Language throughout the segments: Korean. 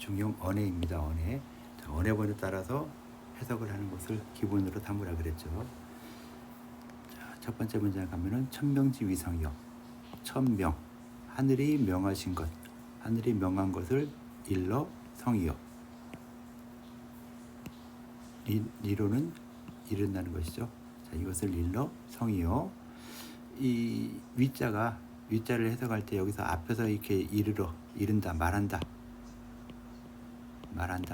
중용 언해입니다. 언해. 자, 언해번에 따라서 해석을 하는 것을 기본으로 삼으라 그랬죠. 자, 첫 번째 문장에 가면은 천명지위성이요. 천명, 하늘이 명하신 것, 하늘이 명한 것을 일러 성이요. 이로는 이른다는 것이죠. 자, 이것을 일러 성이요. 이 위자를 해석할 때 여기서 앞에서 이렇게 이른다, 말한다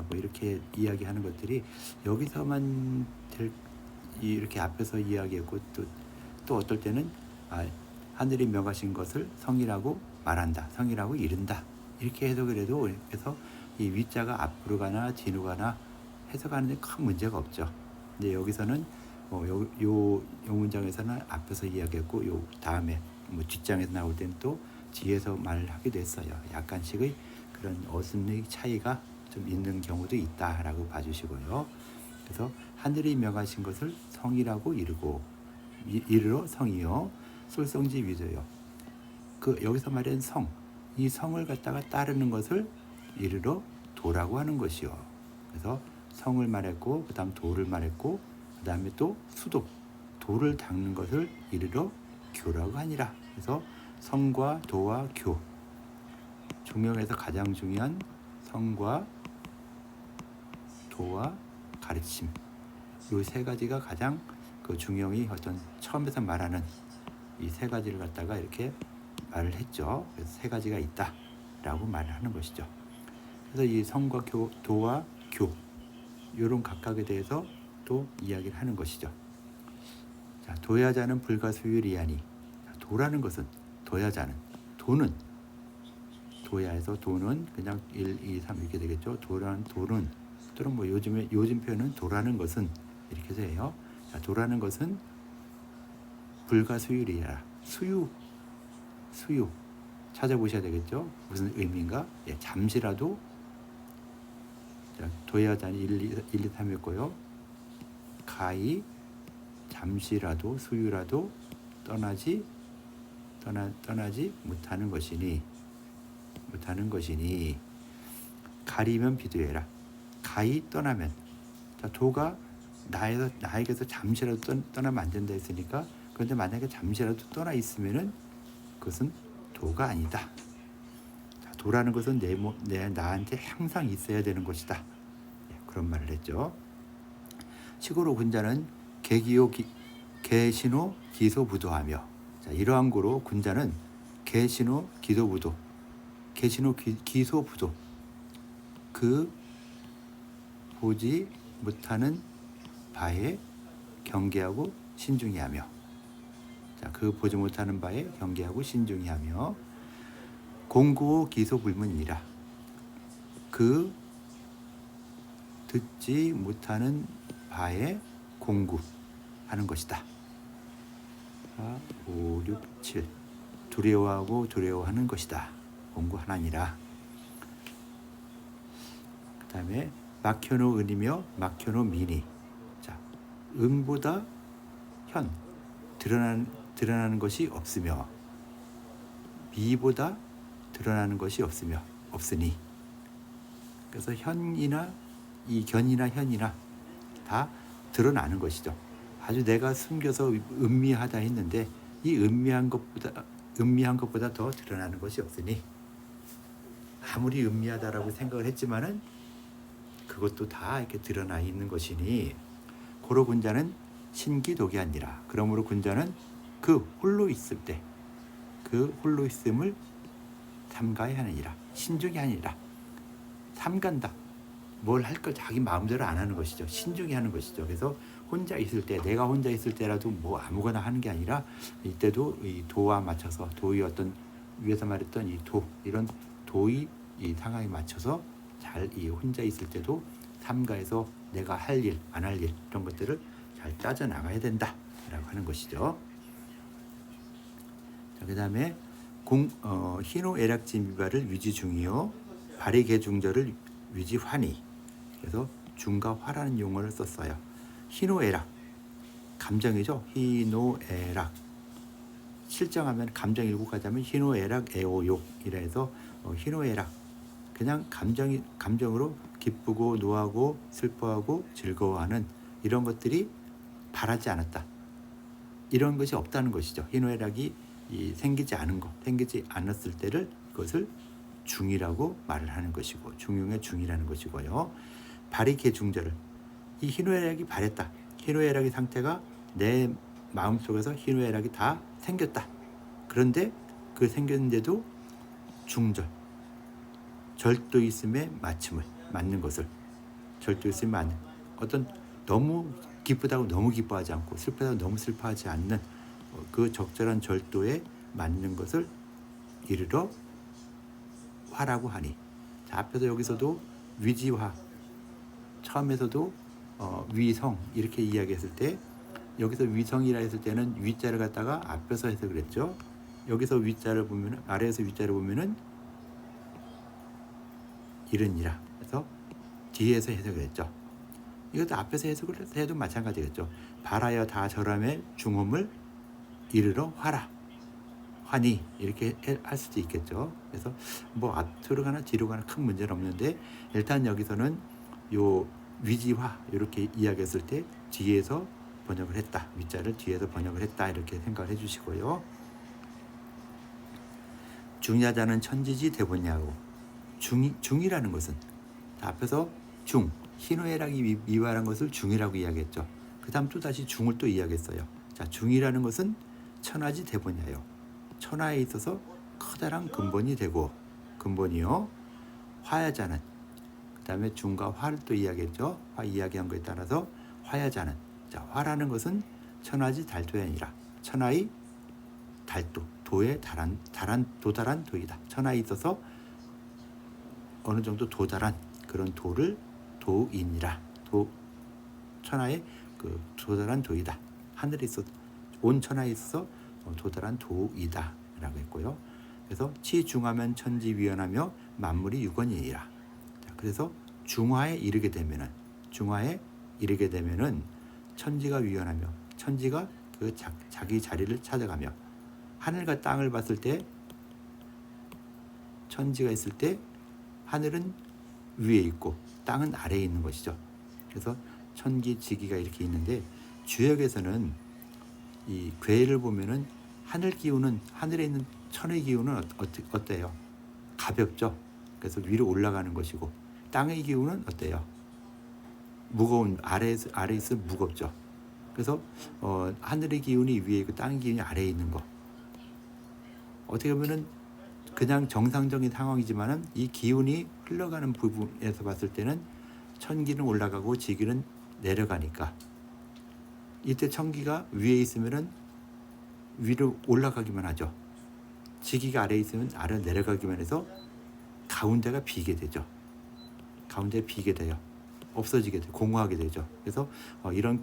뭐 이렇게 이야기하는 것들이 여기서만 이렇게 앞에서 이야기했고 또 어떨 때는 하늘이 명하신 것을 성이라고 말한다, 성이라고 이른다 이렇게 해석을 해도 그래서 이 위자가 앞으로 가나 뒤로 가나 해석하는 데 큰 문제가 없죠. 근데 여기서는 요 문장에서는 앞에서 이야기했고 요 다음에 뒷장에서 나올 때는 또 뒤에서 말을 하기도 했어요. 약간씩의 그런 어순의 차이가 좀 있는 경우도 있다라고 봐주시고요. 그래서 하늘이 명하신 것을 성이라고 이르러 성이요. 솔성지 위조요. 여기서 말한 성, 이 성을 갖다가 따르는 것을 이르러 도라고 하는 것이요. 그래서 성을 말했고 그 다음 도를 말했고 그 다음에 또 수도, 도를 닦는 것을 이르러 교라고 하니라. 그래서 성과 도와 교, 중용에서 가장 중요한 성과 도와 가르침, 이 세 가지가 가장 그 중용이 어떤 처음에서 말하는 이 세 가지를 갖다가 이렇게 말을 했죠. 그래서 세 가지가 있다라고 말을 하는 것이죠. 그래서 이 성과 도와 교 이런 각각에 대해서 또 이야기를 하는 것이죠. 자, 도야자는 불가수율이하니, 도라는 것은 도야자는 도는 도야에서 도는 그냥 1, 2, 3 이렇게 되겠죠. 도는 또는 요즘 표현은 도라는 것은 이렇게 해서 해요. 자, 도라는 것은 불가수율이야. 수유 찾아보셔야 되겠죠. 무슨 의미인가? 예, 잠시라도. 자, 도야자는 1, 2, 3이었고요. 가히 잠시라도 수유라도 떠나지 못하는 것이니 가리면 비도해라. 가히 떠나면, 자, 도가 나에게서 잠시라도 떠나면 안 된다 했으니까, 그런데 만약에 잠시라도 떠나 있으면은 그것은 도가 아니다. 자, 도라는 것은 나한테 항상 있어야 되는 것이다. 그런 말을 했죠. 시고로 군자는 개신호 기소부도하며, 자, 이러한 고로 군자는 개신호 기소부도, 개신호 기소부도, 그 보지 못하는 바에 경계하고 신중히 하며, 자, 그 보지 못하는 바에 경계하고 신중히 하며, 공구호 기소불문이라, 그 듣지 못하는 바에 공구하는 것이다. 4, 5, 6, 7 두려워하는 것이다. 공구하나니라. 그 다음에 막혀노 은이며 막혀노 미니. 자, 은보다 현, 드러나는 것이 없으며 미보다 드러나는 것이 없으니. 그래서 견이나 현이나 다 드러나는 것이죠. 아주 내가 숨겨서 은미하다 했는데 이 은미한 것보다 더 드러나는 것이 없으니, 아무리 은미하다라고 생각을 했지만은 그것도 다 이렇게 드러나 있는 것이니, 고로 군자는 신기독이하니라. 그러므로 군자는 그 홀로 있음을 삼가야 하느니라. 신중히 하니라. 삼간다. 뭘 할 걸 자기 마음대로 안 하는 것이죠. 신중히 하는 것이죠. 그래서 내가 혼자 있을 때라도 뭐 아무거나 하는 게 아니라, 이때도 이 도와 맞춰서, 도의 어떤 위에서 말했던 이 이런 도의 이 상황에 맞춰서 잘 이 혼자 있을 때도 삼가해서 내가 할 일, 안 할 일 이런 것들을 잘 짜져 나가야 된다라고 하는 것이죠. 자, 그다음에 희노애락진 미발을 위지 중이요 발의개 중절을 위지 환희. 그래서 중과 화라는 용어를 썼어요. 희노애락, 감정이죠. 희노애락, 실정하면 감정 7가지 하면 희노애락 애오욕 이라 해서 희노애락, 그냥 감정으로 기쁘고 노하고 슬퍼하고 즐거워하는 이런 것들이 바라지 않았다. 이런 것이 없다는 것이죠. 희노애락이 생기지 않았을 때를 그것을 중이라고 말을 하는 것이고, 중용의 중이라는 것이고요. 발익해 중절을, 이 희노애락이 발했다. 희노애락의 상태가 내 마음속에서 희노애락이 다 생겼다. 그런데 그 생겼는데도 중절, 절도 있음에 맞는 것을, 절도 있음에 맞는, 어떤 너무 기쁘다고 너무 기뻐하지 않고 슬프다고 너무 슬퍼하지 않는 그 적절한 절도에 맞는 것을 이르러 화라고 하니. 자, 앞에서 여기서도 위지화, 처음에서도 위성 이렇게 이야기했을 때, 여기서 위성이라 했을 때는 위자를 갖다가 앞에서 해석을 했죠. 여기서 위자를 보면, 아래에서 위자를 보면은 이른이라 해서 뒤에서 해석을 했죠. 이것도 앞에서 해석을 해도 마찬가지겠죠. 발하여 다 절함의 중음을 이르러 화라, 화니, 이렇게 할 수도 있겠죠. 그래서 뭐 앞으로 가나 뒤로 가나 큰 문제는 없는데, 일단 여기서는 요 위지화 이렇게 이야기했을 때 뒤에서 번역을 했다, 위자를 뒤에서 번역을 했다, 이렇게 생각을 해주시고요. 중야자는 천지지 대본냐고. 중이라는 것은 앞에서 중, 희노애락이 미화한 것을 중이라고 이야기했죠. 그 다음 또 다시 중을 또 이야기했어요. 자, 중이라는 것은 천하지 대본이에요. 천하에 있어서 커다란 근본이 되고, 근본이요. 화야자는, 그 다음에 중과 화를 또 이야기했죠. 화 이야기한 거에 따라서 화야자는, 자, 화라는 것은 천하지 달도가 아니라 천하의 달도, 도에 도달한 도이다. 천하에 있어서 어느 정도 도달한 그런 도를 도이니라. 천하의 그 도달한 도이다. 하늘에 있어, 온 천하에 있어서 도달한 도이다 라고 했고요. 그래서 치중하면 천지위원하며 만물이 유건이니라. 그래서 중화에 이르게 되면은 천지가 위원하며, 천지가 그 자기 자리를 찾아가며, 하늘과 땅을 봤을 때 천지가 있을 때 하늘은 위에 있고 땅은 아래에 있는 것이죠. 그래서 천기, 지기가 이렇게 있는데, 주역에서는 이 괴를 보면은 하늘 기운은, 하늘에 있는 천의 기운은 어때요? 가볍죠. 그래서 위로 올라가는 것이고, 땅의 기운은 어때요? 무거운, 아래에 있으면 무겁죠. 그래서 하늘의 기운이 위에 있고 땅의 기운이 아래에 있는 거. 어떻게 보면은 그냥 정상적인 상황이지만은 이 기운이 흘러가는 부분에서 봤을 때는 천기는 올라가고 지기는 내려가니까, 이때 천기가 위에 있으면은 위로 올라가기만 하죠. 지기가 아래에 있으면 아래로 내려가기만 해서 가운데가 비게 되죠. 가운데 비게 돼요. 없어지게 돼요. 공허하게 되죠. 그래서 이런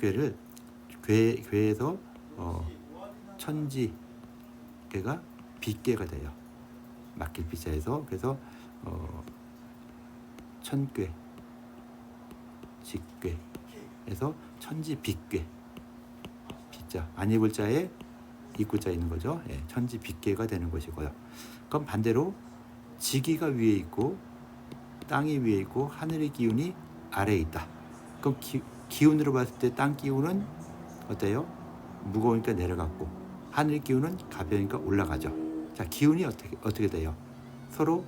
괴에서 천지괴가 빗괴가 돼요. 맡길 비자에서. 그래서 천괴, 직괴에서 천지 빗괴, 빗자 안 입을 자에 입구자 있는 거죠. 예, 천지 빗괴가 되는 것이고요. 그럼 반대로 지기가 위에 있고 땅이 위에 있고 하늘의 기운이 아래에 있다. 그럼 기운으로 봤을 때 땅 기운은 어때요? 무거우니까 내려갔고, 하늘 기운은 가벼우니까 올라가죠. 자, 기운이 어떻게 돼요? 서로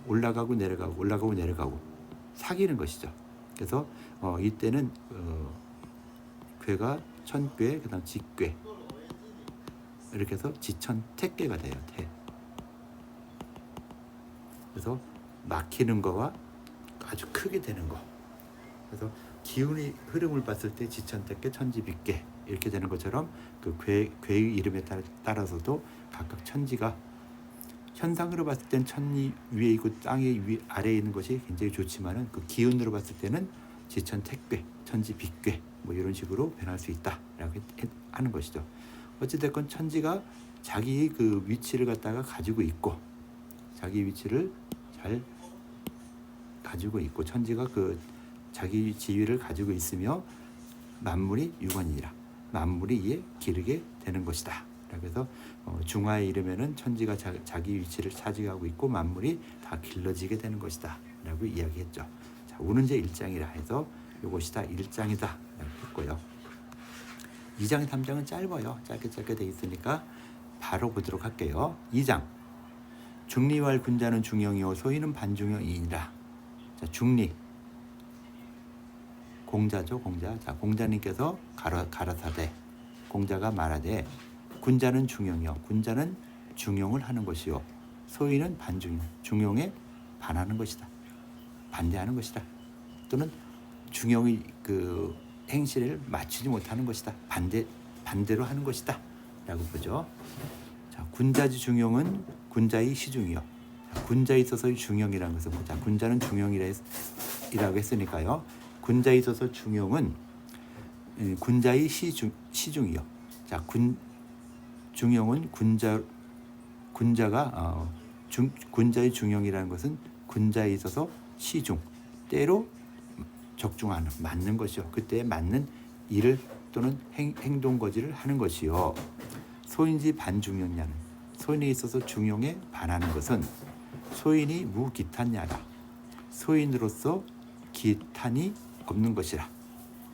올라가고 내려가고 사귀는 것이죠. 그래서 이때는 괴가 천괴, 그다음 직괴, 이렇게 해서 지천택괴가 돼요. 그래서 막히는 거와 아주 크게 되는 거. 그래서 기운의 흐름을 봤을 때 지천택괴, 천지빗괴 이렇게 되는 것처럼 그 괴의 이름에 따라서도 각각 천지가 현상으로 봤을 땐 천이 위에 있고 땅이 아래에 있는 것이 굉장히 좋지만은, 그 기운으로 봤을 때는 지천택괴, 천지빗괴 뭐 이런 식으로 변할 수 있다라고 하는 것이죠. 어찌됐건 천지가 자기 그 위치를 갖다가 가지고 있고, 자기 위치를 잘 가지고 있고, 천지가 그 자기 지위를 가지고 있으며 만물이 유관이라, 만물이 이에 기르게 되는 것이다. 그래서 중화에 이르면은 천지가 자기 위치를 차지하고 있고 만물이 다 길러지게 되는 것이다. 라고 이야기했죠. 자, 우는제 1장이라 해서 이것이 다 1장이다 라고 했고요. 2장 3장은 짧아요. 짧게 돼 있으니까 바로 보도록 할게요. 2장 중리왈 군자는 중형이요 소인은 반중형이니라. 자, 중리 공자죠. 공자. 자, 공자님께서 가라사대 공자가 말하되 군자는 중형이요 군자는 중용을 하는 것이요 소인은 반중용 중용에 반하는 것이다. 반대하는 것이다. 또는 중용의 그 행실을 맞추지 못하는 것이다. 반대로 하는 것이다. 라고 보죠. 자, 군자지 중용은 군자의 시중이요. 자, 군자에 있어서의 중용이라는 것은 자, 군자는 중용이라고 했으니까요. 군자에 있어서 중용은 군자의 시중이요. 자, 중용은 군자가 군자의 중용이라는 것은 군자에 있어서 시중 때로 적중하는 맞는 것이요. 그때에 맞는 일을 또는 행동 거지를 하는 것이요. 소인지 반중용냐는 소인에 있어서 중용에 반하는 것은 소인이 무기탄냐라. 소인으로서 기탄이 없는 것이라.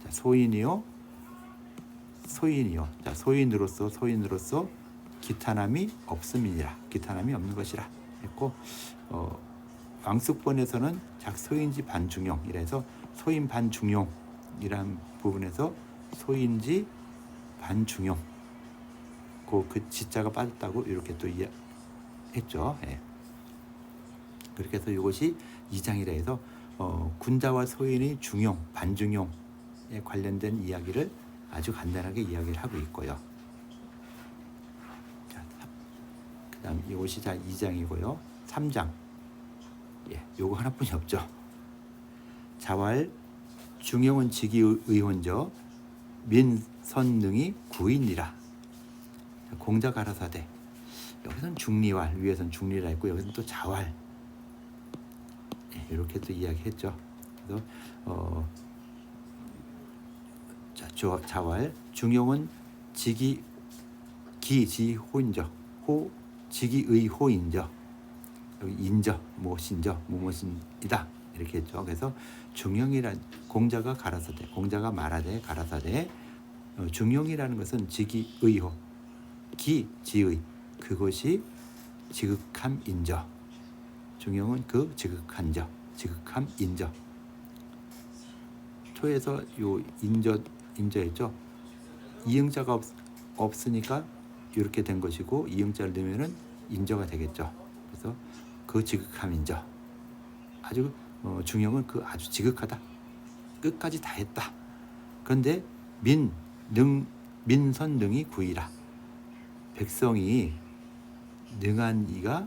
자, 소인이요. 자, 소인으로서 기탄함이 없음이니라. 기탄함이 없는 것이라 했고 왕숙본에서는 작소인지 반중용이라서 소인 반중용이란 부분에서 소인지 반중용 그 지자가 빠졌다고 이렇게 또 했죠. 예. 그렇게 해서 이것이 2장이라 해서 군자와 소인의 중용, 반중용에 관련된 이야기를 아주 간단하게 이야기를 하고 있고요. 자, 그다음 이것이 2장이고요. 3장. 예, 요거 하나뿐이 없죠. 자왈 중용은 직위의혼저 민선능이 구인이라. 공자 가라사대. 여기서는 중리왈 위에서는 중리라 했고 여기서는 또 자왈. 예, 이렇게 또 이야기했죠. 그래서 자왈 중용은 기지호인저 직위의호인저 여기 인저 무엇인저 무엇인이다 이렇게 했죠. 그래서 중용이란 공자가 가라사대 공자가 말하되 가라사대 중용이라는 것은 직위의호 기지의 그것이 지극함 인저 중용은 그 지극한 저 지극함 인저 토에서 요 인저였죠. 이응자가 없으니까 이렇게 된 것이고 이응자를 넣으면은 인저가 되겠죠. 그래서 그 지극함 인저 아주 중용은 그 아주 지극하다 끝까지 다 했다. 그런데 민선능이 구이라 백성이 능한 이가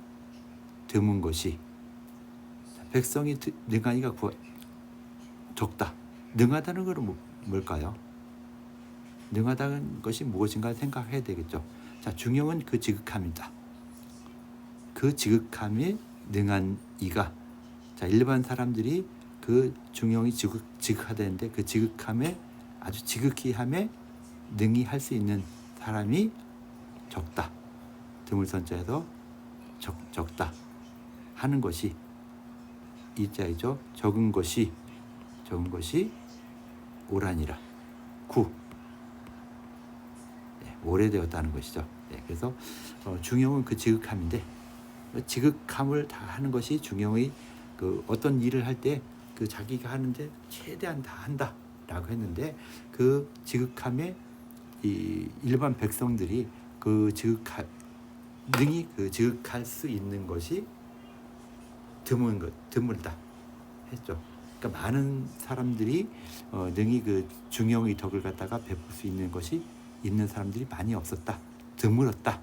드문 것이 백성이 능한 이가 적다. 능하다는 것은 뭘까요? 능하다는 것이 무엇인가 생각해야 되겠죠. 자, 중용은 그 지극함이다. 그 지극함이 능한 이가 자 일반 사람들이 그 중용이 지극하다는데 그 지극함에 아주 지극히 함에 능히 할 수 있는 사람이 적다. 드물선자에서 적다 하는 것이 이자이죠. 적은 것이 오라니라. 오래되었다는 것이죠. 네, 그래서 중용은 그 지극함인데 지극함을 다 하는 것이 중용의 그 어떤 일을 할 때 그 자기가 하는데 최대한 다 한다라고 했는데 그 지극함에 이 일반 백성들이 그 능히 그 지극할 수 있는 것이 드물다 했죠. 그러니까 많은 사람들이 능히 그 중용의 덕을 갖다가 베풀 수 있는 것이 있는 사람들이 많이 없었다, 드물었다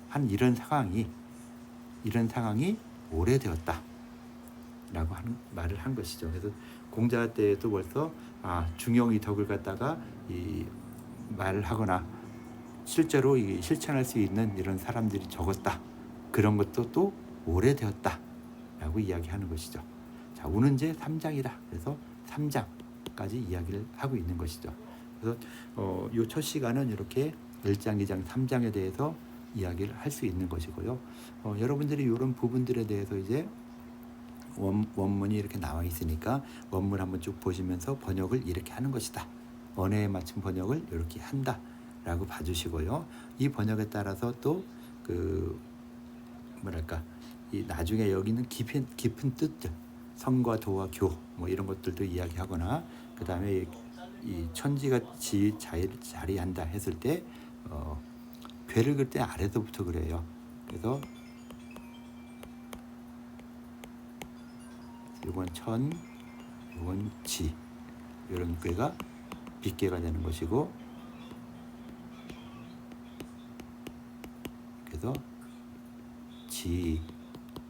한 이런 상황이 오래되었다라고 하는 말을 한 것이죠. 그래서 공자 때도 벌써 중용의 덕을 갖다가 이 말을 하거나 실제로 실천할 수 있는 이런 사람들이 적었다. 그런 것도 또 오래되었다라고 이야기하는 것이죠. 자, 우는제 3장이다. 그래서 3장까지 이야기를 하고 있는 것이죠. 그래서 이 첫 시간은 이렇게 1장, 2장, 3장에 대해서 이야기를 할 수 있는 것이고요. 여러분들이 이런 부분들에 대해서 이제 원문이 이렇게 나와 있으니까 원문 한번 쭉 보시면서 번역을 이렇게 하는 것이다. 언어에 맞춘 번역을 이렇게 한다라고 봐주시고요. 이 번역에 따라서 또 그 뭐랄까 이 나중에 여기 있는 깊은 뜻들, 성과 도와 교 뭐 이런 것들도 이야기하거나 그 다음에 이 천지가 자리한다 했을 때 괴를 그릴 때 아래서부터 그래요. 그래서 이건 천, 이건 지 이런 괴가 빗괴가 되는 것이고 그래서 지,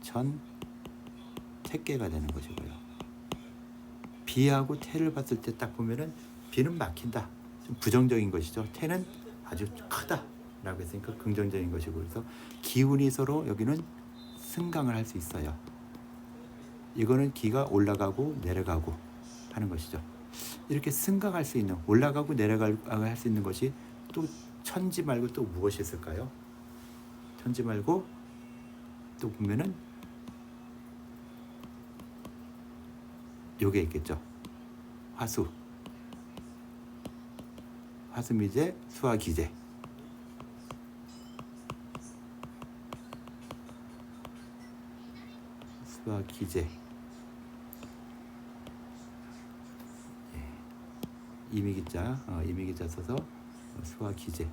천, 택괴가 되는 것이고요. 비하고 태를 봤을 때 딱 보면은 비는 막힌다. 좀 부정적인 것이죠. 태는 아주 크다라고 했으니까 긍정적인 것이고 그래서 기운이 서로 여기는 승강을 할 수 있어요. 이거는 기가 올라가고 내려가고 하는 것이죠. 이렇게 승강할 수 있는 올라가고 내려가고 할 수 있는 것이 또 천지 말고 또 무엇이 있을까요? 천지 말고 또 보면은 요게 있겠죠. 화수, 화수미제, 수화기제. 수화기제. 이미기자, 이미기자 써서 수화기제.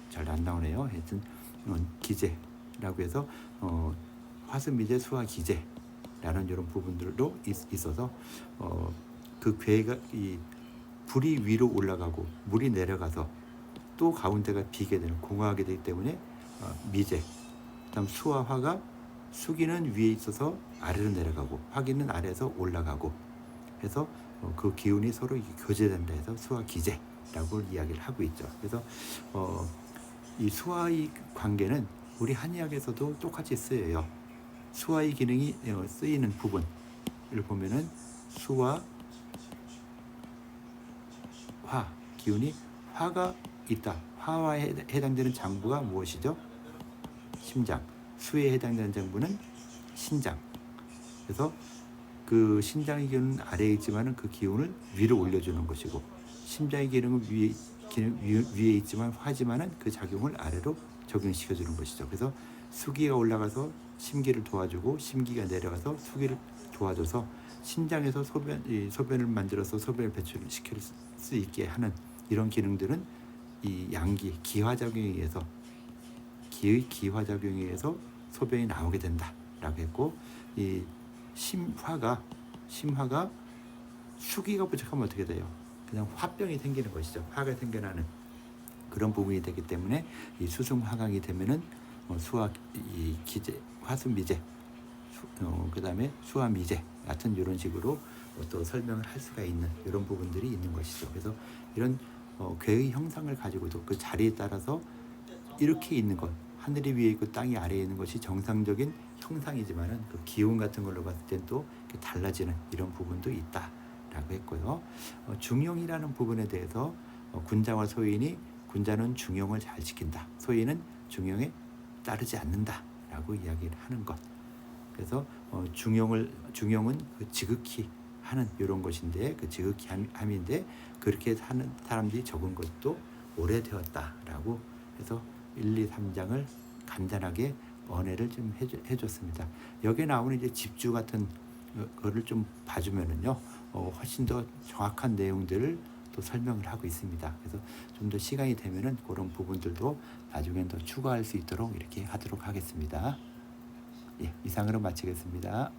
잘 안 나오네요. 하여튼 기제라고 해서 화수미제, 수화기제라는 이런 부분들도 있어서 그 괴가 이 불이 위로 올라가고 물이 내려가서 또 가운데가 비게 되는 공허하게 되기 때문에 미제. 그다음 수와 화가 수기는 위에 있어서 아래로 내려가고 화기는 아래에서 올라가고 해서 그 기운이 서로 교제된다 해서 수화기제라고 이야기를 하고 있죠. 그래서 이 수화의 관계는 우리 한의학에서도 똑같이 쓰여요. 수화의 기능이 쓰이는 부분을 보면은 수와 화 기운이 화가 있다. 화와에 해당되는 장부가 무엇이죠? 심장. 수에 해당되는 장부는 신장. 그래서 그 신장의 기운은 아래에 있지만은 그 기운을 위로 올려주는 것이고 심장의 기능은 위에 있지만 하지만은 그 작용을 아래로 적용시켜주는 것이죠. 그래서 수기가 올라가서 심기를 도와주고 심기가 내려가서 수기를 도와줘서 신장에서 소변을 만들어서 소변을 배출시킬 수 있게 하는 이런 기능들은 이 양기 기화작용에 의해서 기의 기화작용에 의해서 소변이 나오게 된다라고 했고 이 심화가 수기가 부족하면 어떻게 돼요? 그냥 화병이 생기는 것이죠. 화가 생겨나는 그런 부분이 되기 때문에 이 수승화강이 되면은 수화 이 기제 화수미제 그다음에 수화미제 같은 이런 식으로 또 설명을 할 수가 있는 이런 부분들이 있는 것이죠. 그래서 이런 괴의 형상을 가지고도 그 자리에 따라서 이렇게 있는 것 하늘이 위에 있고 땅이 아래에 있는 것이 정상적인 형상이지만은 그 기운 같은 걸로 봤을 땐 또 달라지는 이런 부분도 있다라고 했고요. 중용이라는 부분에 대해서 군자와 소인이 군자는 중용을 잘 지킨다. 소인은 중용에 따르지 않는다라고 이야기를 하는 것. 그래서 중용은 그 지극히 하는 이런 것인데 그 지극히 함인데 그렇게 하는 사람들이 적은 것도 오래되었다라고 해서 1, 2, 3장을 간단하게 언해를 좀 해줬습니다. 여기에 나오는 이제 집주 같은 거를 좀 봐주면은요 훨씬 더 정확한 내용들을 또 설명을 하고 있습니다. 그래서 좀 더 시간이 되면은 그런 부분들도 나중엔 더 추가할 수 있도록 이렇게 하도록 하겠습니다. 예, 이상으로 마치겠습니다.